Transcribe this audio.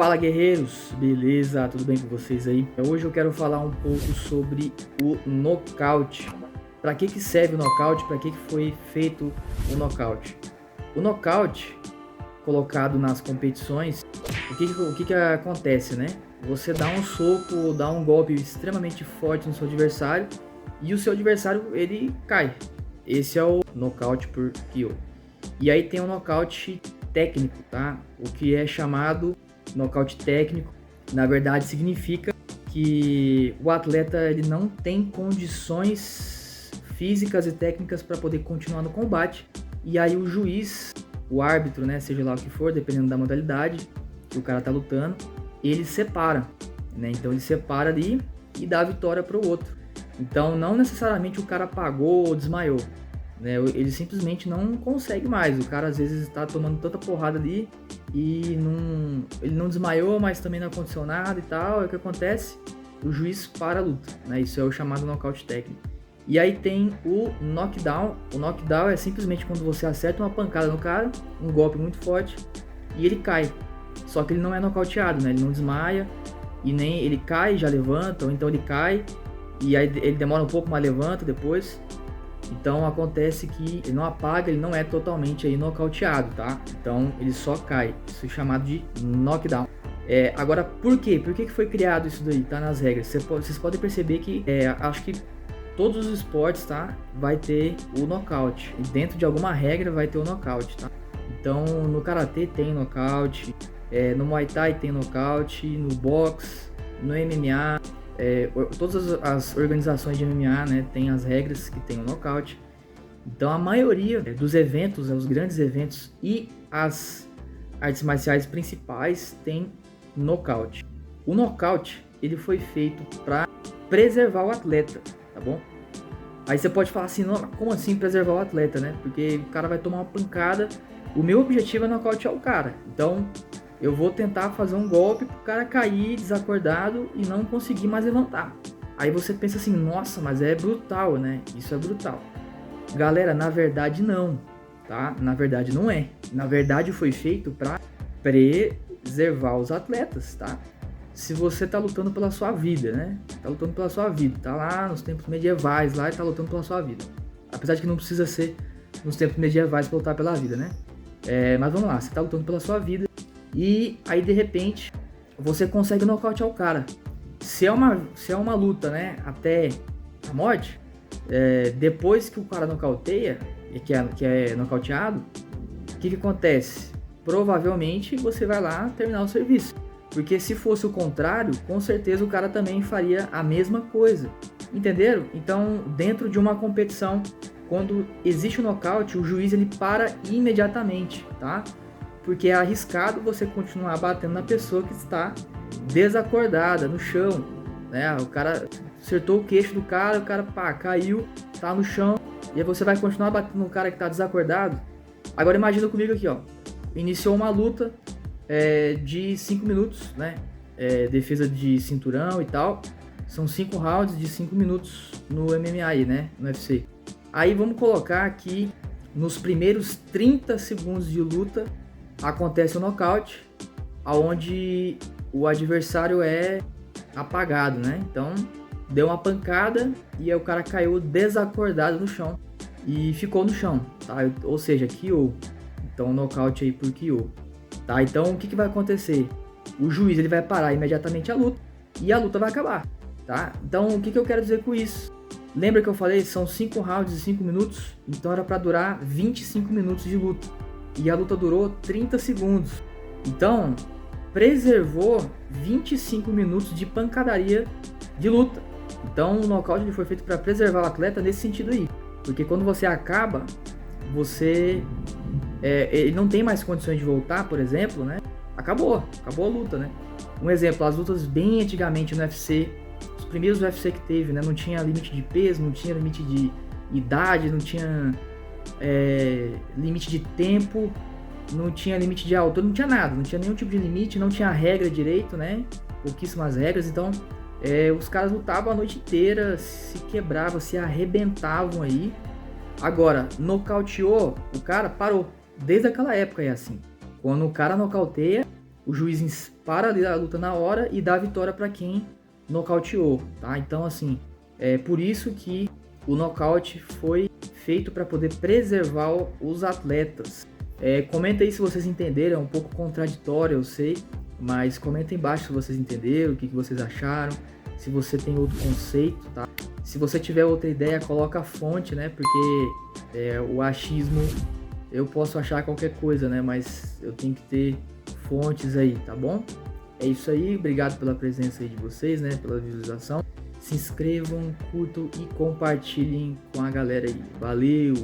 Fala guerreiros, beleza? Tudo bem com vocês aí? Hoje eu quero falar um pouco sobre o nocaute. Para que serve o nocaute? Para que foi feito o nocaute? O nocaute, colocado nas competições, o que acontece, né? Você dá um soco, dá um golpe extremamente forte no seu adversário e o seu adversário ele cai. Esse é o nocaute por KO. E aí tem o nocaute técnico, tá? O que é chamado nocaute técnico, na verdade significa que o atleta ele não tem condições físicas e técnicas para poder continuar no combate, e aí o juiz, o árbitro, né, seja lá o que for, dependendo da modalidade que o cara tá lutando, ele separa, né? Então ele separa ali e dá a vitória para o outro. Então não necessariamente o cara apagou ou desmaiou, né? Ele simplesmente não consegue mais. O cara às vezes está tomando tanta porrada ali e ele não desmaiou, mas também não aconteceu nada e tal. É o que acontece? O juiz para a luta, né? Isso é o chamado nocaute técnico. E aí tem o knockdown. O knockdown é simplesmente quando você acerta uma pancada no cara, um golpe muito forte, e ele cai. Só que ele não é nocauteado, né? Ele não desmaia e nem ele cai, já levanta, ou então ele cai e aí ele demora um pouco, mas levanta depois. Então acontece que ele não apaga, ele não é totalmente aí nocauteado, tá? Então ele só cai. Isso é chamado de knockdown. Agora, por quê? Por que foi criado isso daí? Tá nas regras. Vocês podem perceber que acho que todos os esportes, tá? Vai ter o nocaute. E dentro de alguma regra vai ter o nocaute, tá? Então no karatê tem nocaute, no Muay Thai tem nocaute, no boxe, no MMA. Todas as organizações de MMA, né, tem as regras que tem o nocaute. Então a maioria dos eventos, os grandes eventos e as artes marciais principais tem nocaute. O nocaute ele foi feito para preservar o atleta, tá bom? Aí você pode falar assim, como assim preservar o atleta, né? Porque o cara vai tomar uma pancada. O meu objetivo é nocautear o cara. Então eu vou tentar fazer um golpe pro cara cair desacordado e não conseguir mais levantar. Aí você pensa assim, nossa, mas é brutal, né? Isso é brutal. Galera, na verdade não, tá? Na verdade não é. Na verdade foi feito para preservar os atletas, tá? Se você tá lutando pela sua vida, né? Tá lutando pela sua vida, tá lá nos tempos medievais lá e tá lutando pela sua vida. Apesar de que não precisa ser nos tempos medievais pra lutar pela vida, né? Mas vamos lá, você tá lutando pela sua vida. E aí de repente você consegue nocautear o cara. Se é uma luta, né, até a morte, depois que o cara nocauteia, que é nocauteado, o que acontece? Provavelmente você vai lá terminar o serviço. Porque se fosse o contrário, com certeza o cara também faria a mesma coisa. Entenderam? Então, dentro de uma competição, quando existe o nocaute, o juiz ele para imediatamente, tá? Porque é arriscado você continuar batendo na pessoa que está desacordada no chão, né? O cara acertou o queixo do cara, o cara caiu, tá no chão, e aí você vai continuar batendo no cara que está desacordado. Agora imagina comigo aqui, ó. Iniciou uma luta de 5 minutos, né? Defesa de cinturão e tal. São 5 rounds de 5 minutos no MMA aí, né? No UFC. Aí vamos colocar aqui nos primeiros 30 segundos de luta acontece o nocaute, onde o adversário é apagado, né? Então deu uma pancada e aí o cara caiu desacordado no chão e ficou no chão, tá? Ou seja, KO. Então nocaute aí por KO, tá? Então o que vai acontecer? O juiz ele vai parar imediatamente a luta e a luta vai acabar, tá? Então o que eu quero dizer com isso? Lembra que eu falei, são 5 rounds de 5 minutos, então era para durar 25 minutos de luta. E a luta durou 30 segundos. Então, preservou 25 minutos de pancadaria de luta. Então, o nocaute ele foi feito para preservar o atleta nesse sentido aí. Porque quando você acaba, ele não tem mais condições de voltar, por exemplo, né? Acabou a luta, né? Um exemplo, as lutas bem antigamente no UFC, os primeiros UFC que teve, né? Não tinha limite de peso, não tinha limite de idade, não tinha limite de tempo, não tinha limite de altura, não tinha nada, não tinha nenhum tipo de limite, não tinha regra direito, né? Pouquíssimas regras, então os caras lutavam a noite inteira, se quebravam, se arrebentavam aí. Agora, nocauteou, o cara parou. Desde aquela época é assim. Quando o cara nocauteia, o juiz para ali a luta na hora e dá a vitória para quem nocauteou, tá? Então, assim, é por isso que o nocaute foi feito para poder preservar os atletas. Comenta aí se vocês entenderam, é um pouco contraditório, eu sei, mas comenta aí embaixo se vocês entenderam, o que vocês acharam, se você tem outro conceito, tá? Se você tiver outra ideia, coloca a fonte, né? Porque o achismo, eu posso achar qualquer coisa, né? Mas eu tenho que ter fontes aí, tá bom? É isso aí, obrigado pela presença aí de vocês, né? Pela visualização. Se inscrevam, curtam e compartilhem com a galera aí. Valeu!